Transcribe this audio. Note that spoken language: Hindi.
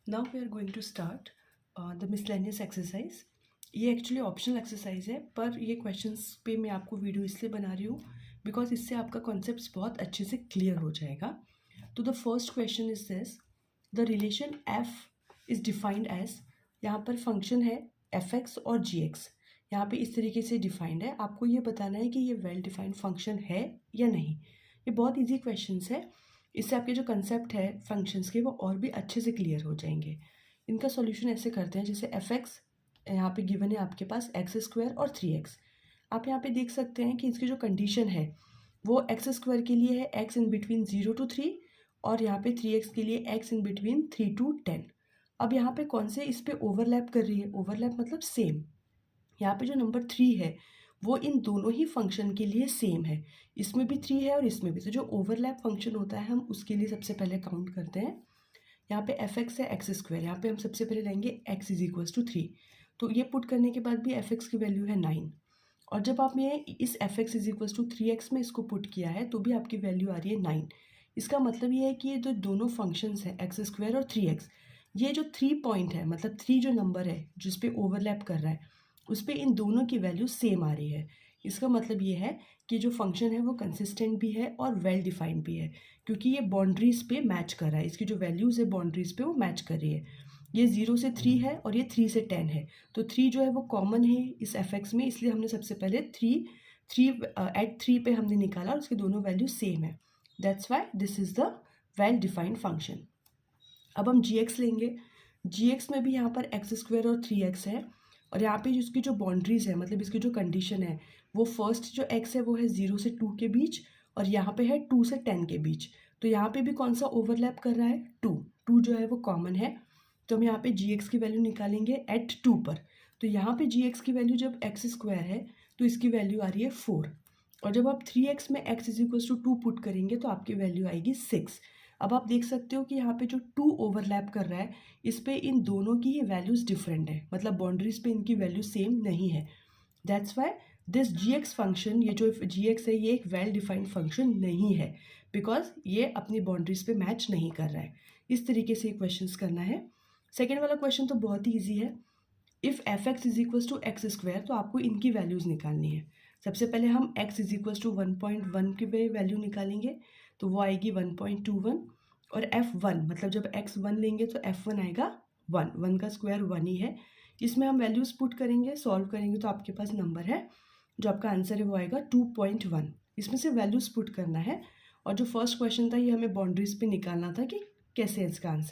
Now we are going to start the miscellaneous exercise. ये एक्चुअली ऑप्शनल एक्सरसाइज है, पर ये क्वेश्चंस पे मैं आपको वीडियो इसलिए बना रही हूँ बिकॉज इससे आपका कॉन्सेप्ट बहुत अच्छे से क्लियर हो जाएगा. तो the first question is this: the relation f is defined as, यहाँ पर फंक्शन है एफ एक्स और जी एक्स. यहाँ पे इस तरीके से डिफाइंड है. आपको ये बताना है कि ये वेल डिफाइंड फंक्शन है या नहीं. ये बहुत ईजी क्वेश्चन है. इससे आपके जो कंसेप्ट है फंक्शंस के वो और भी अच्छे से क्लियर हो जाएंगे. इनका सॉल्यूशन ऐसे करते हैं, जैसे एफ एक्स यहाँ पे गिवन है आपके पास एक्स स्क्वायर और 3x. आप यहाँ पे देख सकते हैं कि इसकी जो कंडीशन है वो एक्स स्क्वायर के लिए है एक्स इन बिटवीन 0 to 3 और यहाँ पे 3x के लिए एक्स इन बिटवीन 3 to 10. अब यहाँ पे कौन से इस पे ओवरलैप कर रही है? ओवरलैप मतलब सेम. यहाँ पे जो नंबर 3 है वो इन दोनों ही फंक्शन के लिए सेम है. इसमें भी 3 है और इसमें भी. तो जो ओवरलैप फंक्शन होता है हम उसके लिए सबसे पहले काउंट करते हैं. यहाँ पे एफ एक्स है एक्स स्क्वायर, यहाँ पे हम सबसे पहले लेंगे एक्स इज इक्वल्स टू 3. तो ये पुट करने के बाद भी एफ एक्स की वैल्यू है 9. और जब आपने इस f x is equals to 3x में इसको पुट किया है तो भी आपकी वैल्यू आ रही है 9. इसका मतलब ये है कि ये जो दोनों फंक्शंस हैं एक्स स्क्वायर और 3x, ये जो 3 पॉइंट है मतलब 3 जो नंबर है जिस पे ओवरलैप कर रहा है उस पर इन दोनों की वैल्यू सेम आ रही है. इसका मतलब ये है कि जो फंक्शन है वो कंसिस्टेंट भी है और वेल डिफाइंड भी है, क्योंकि ये बाउंड्रीज पे मैच कर रहा है. इसकी जो वैल्यूज़ है बाउंड्रीज पे वो मैच कर रही है. ये 0 से 3 है और ये 3 से 10 है. तो 3 जो है वो कॉमन है इस एफ एक्स में, इसलिए हमने सबसे पहले 3 एट 3 पे हमने निकाला और उसके दोनों वैल्यू सेम है. That's why this is the well defined function. अब हम जी एक्स लेंगे. जी एक्स में भी यहाँ पर एक्स स्क्वायर और 3x है और यहाँ पे इसकी जो बाउंड्रीज है मतलब इसकी जो कंडीशन है वो फर्स्ट जो x है वो है 0 से 2 के बीच और यहाँ पे है 2 से 10 के बीच. तो यहाँ पे भी कौन सा ओवरलैप कर रहा है? 2 जो है वो कॉमन है. तो हम यहाँ पे जी एक्स की वैल्यू निकालेंगे एट 2 पर. तो यहाँ पे जी एक्स की वैल्यू जब एक्स स्क्वायर है तो इसकी वैल्यू आ रही है 4. और जब आप 3x में x is equals to 2 put करेंगे तो आपकी वैल्यू आएगी 6. अब आप देख सकते हो कि यहाँ पे जो 2 ओवरलैप कर रहा है इस पे इन दोनों की ही वैल्यूज़ डिफरेंट है, मतलब बाउंड्रीज पे इनकी वैल्यू सेम नहीं है. That's why this g x function, ये जो जी एक्स है ये एक वेल डिफाइंड फंक्शन नहीं है बिकॉज ये अपनी बाउंड्रीज पे मैच नहीं कर रहा है. इस तरीके से क्वेश्चन करना है. सेकेंड वाला क्वेश्चन तो बहुत ही ईजी है. If f x is equals to x square तो आपको इनकी वैल्यूज़ निकालनी है. सबसे पहले हम x इज इक्वल्स टू 1.1 की वैल्यू निकालेंगे तो वो आएगी 1.21. और f1 मतलब जब x1 लेंगे तो f1 आएगा 1 का स्क्वायर 1 ही है. इसमें हम वैल्यूज़ पुट करेंगे, सॉल्व करेंगे तो आपके पास नंबर है जो आपका आंसर है वो आएगा 2.1. इसमें से वैल्यूज़ पुट करना है और जो फर्स्ट क्वेश्चन था ये हमें बाउंड्रीज पे निकालना था कि कैसे इसका आंसर